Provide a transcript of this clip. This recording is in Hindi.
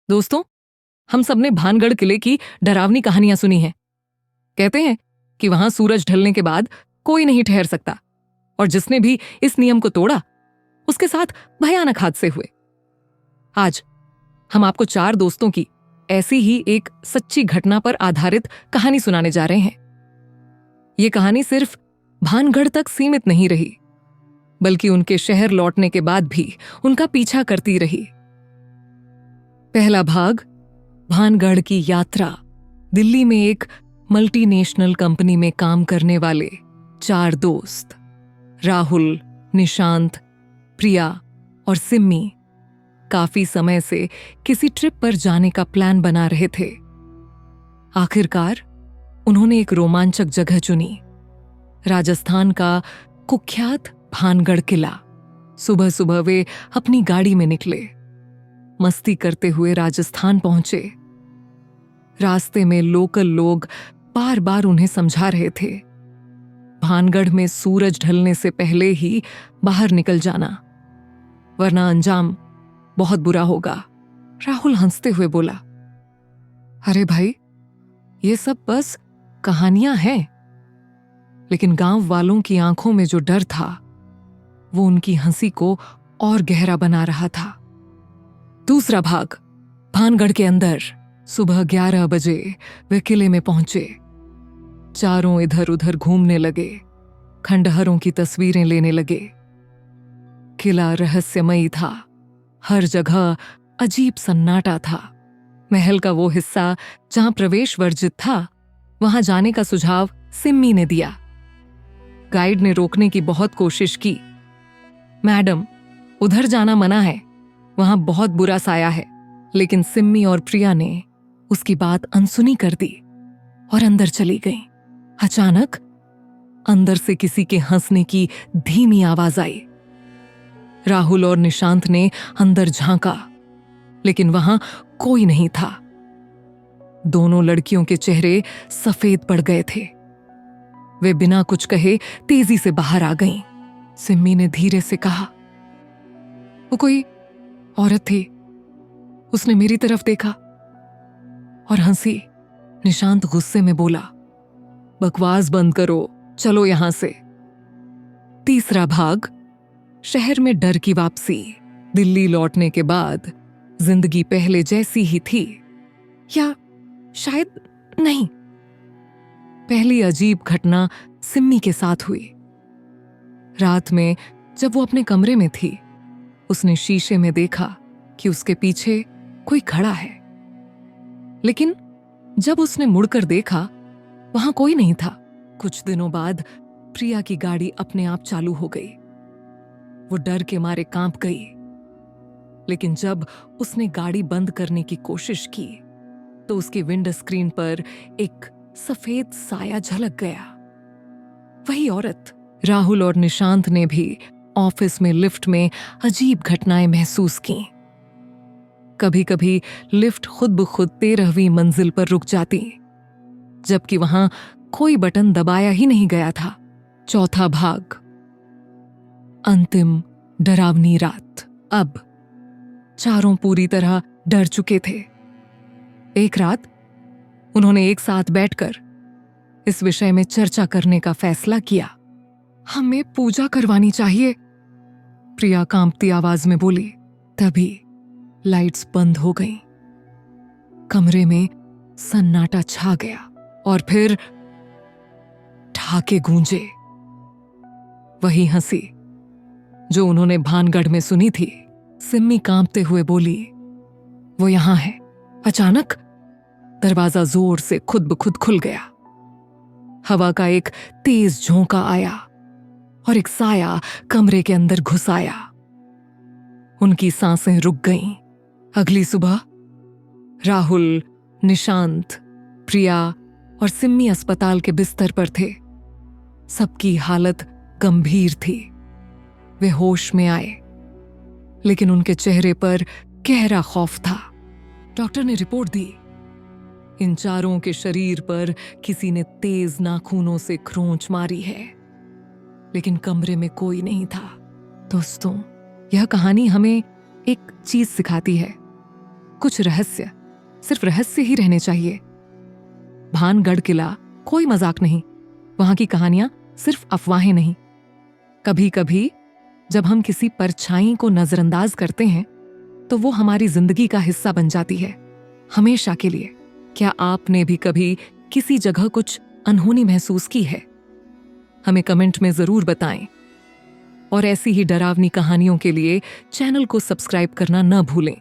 दोस्तों, हम सबने भानगढ़ किले की डरावनी कहानियां सुनी हैं। कहते हैं कि वहां सूरज ढलने के बाद कोई नहीं ठहर सकता और जिसने भी इस नियम को तोड़ा उसके साथ भयानक हादसे हुए। आज हम आपको 4 दोस्तों की ऐसी ही एक सच्ची घटना पर आधारित कहानी सुनाने जा रहे हैं। ये कहानी सिर्फ भानगढ़ तक सीमित नहीं रही, बल्कि उनके शहर लौटने के बाद भी उनका पीछा करती रही। पहला भाग, भानगढ़ की यात्रा। दिल्ली में एक मल्टीनेशनल कंपनी में काम करने वाले 4 दोस्त राहुल, निशांत, प्रिया और सिम्मी काफी समय से किसी ट्रिप पर जाने का प्लान बना रहे थे। आखिरकार उन्होंने एक रोमांचक जगह चुनी, राजस्थान का कुख्यात भानगढ़ किला। सुबह सुबह वे अपनी गाड़ी में निकले, मस्ती करते हुए राजस्थान पहुंचे। रास्ते में लोकल लोग बार बार उन्हें समझा रहे थे, भानगढ़ में सूरज ढलने से पहले ही बाहर निकल जाना, वरना अंजाम बहुत बुरा होगा। राहुल हंसते हुए बोला, अरे भाई, ये सब बस कहानियां हैं। लेकिन गांव वालों की आंखों में जो डर था वो उनकी हंसी को और गहरा बना रहा था। दूसरा भाग, भानगढ़ के अंदर। सुबह 11 बजे वे किले में पहुंचे। चारों इधर उधर घूमने लगे, खंडहरों की तस्वीरें लेने लगे। किला रहस्यमयी था, हर जगह अजीब सन्नाटा था। महल का वो हिस्सा जहां प्रवेश वर्जित था, वहां जाने का सुझाव सिम्मी ने दिया। गाइड ने रोकने की बहुत कोशिश की। मैडम, उधर जाना मना है, वहां बहुत बुरा साया है। लेकिन सिम्मी और प्रिया ने उसकी बात अनसुनी कर दी और अंदर चली गईं। अचानक अंदर से किसी के हंसने की धीमी आवाज आई। राहुल और निशांत ने अंदर झांका, लेकिन वहां कोई नहीं था। दोनों लड़कियों के चेहरे सफेद पड़ गए थे। वे बिना कुछ कहे तेजी से बाहर आ गईं। सिम्मी ने धीरे से कहा, वो कोई औरत थी, उसने मेरी तरफ देखा और हंसी। निशांत गुस्से में बोला, बकवास बंद करो, चलो यहां से। तीसरा भाग, शहर में डर की वापसी। दिल्ली लौटने के बाद जिंदगी पहले जैसी ही थी, या शायद नहीं। पहली अजीब घटना सिम्मी के साथ हुई। रात में जब वो अपने कमरे में थी, उसने शीशे में देखा कि उसके पीछे कोई खड़ा है। लेकिन जब उसने मुड़कर देखा, वहां कोई नहीं था। कुछ दिनों बाद प्रिया की गाड़ी अपने आप चालू हो गई। वो डर के मारे कांप गई। लेकिन जब उसने गाड़ी बंद करने की कोशिश की तो उसकी विंडो स्क्रीन पर एक सफेद साया झलक गया। वही औरत। राहुल और निशांत ने भी ऑफिस में लिफ्ट में अजीब घटनाएं महसूस की। कभी कभी लिफ्ट खुद ब खुद 13वीं मंजिल पर रुक जाती, जबकि वहां कोई बटन दबाया ही नहीं गया था। चौथा भाग, अंतिम डरावनी रात। अब चारों पूरी तरह डर चुके थे। एक रात उन्होंने एक साथ बैठकर इस विषय में चर्चा करने का फैसला किया। हमें पूजा करवानी चाहिए, प्रिया कांपती आवाज में बोली। तभी लाइट्स बंद हो गईं। कमरे में सन्नाटा छा गया और फिर ठहाके गूंजे। वही हंसी जो उन्होंने भानगढ़ में सुनी थी। सिम्मी कांपते हुए बोली, वो यहां है। अचानक दरवाजा जोर से खुद ब खुद खुल गया। हवा का एक तेज झोंका आया और एक साया कमरे के अंदर घुस आया। उनकी सांसें रुक गईं। अगली सुबह राहुल, निशांत, प्रिया और सिम्मी अस्पताल के बिस्तर पर थे। सबकी हालत गंभीर थी। वे होश में आए, लेकिन उनके चेहरे पर गहरा खौफ था। डॉक्टर ने रिपोर्ट दी, इन चारों के शरीर पर किसी ने तेज नाखूनों से खरोंच मारी है। लेकिन कमरे में कोई नहीं था। दोस्तों, यह कहानी हमें एक चीज सिखाती है, कुछ रहस्य सिर्फ रहस्य ही रहने चाहिए। भानगढ़ किला कोई मजाक नहीं, वहां की कहानियां सिर्फ अफवाहें नहीं। कभी कभी जब हम किसी परछाई को नजरअंदाज करते हैं तो वो हमारी जिंदगी का हिस्सा बन जाती है, हमेशा के लिए। क्या आपने भी कभी किसी जगह कुछ अनहोनी महसूस की है? हमें कमेंट में जरूर बताएं। और ऐसी ही डरावनी कहानियों के लिए चैनल को सब्सक्राइब करना न भूलें।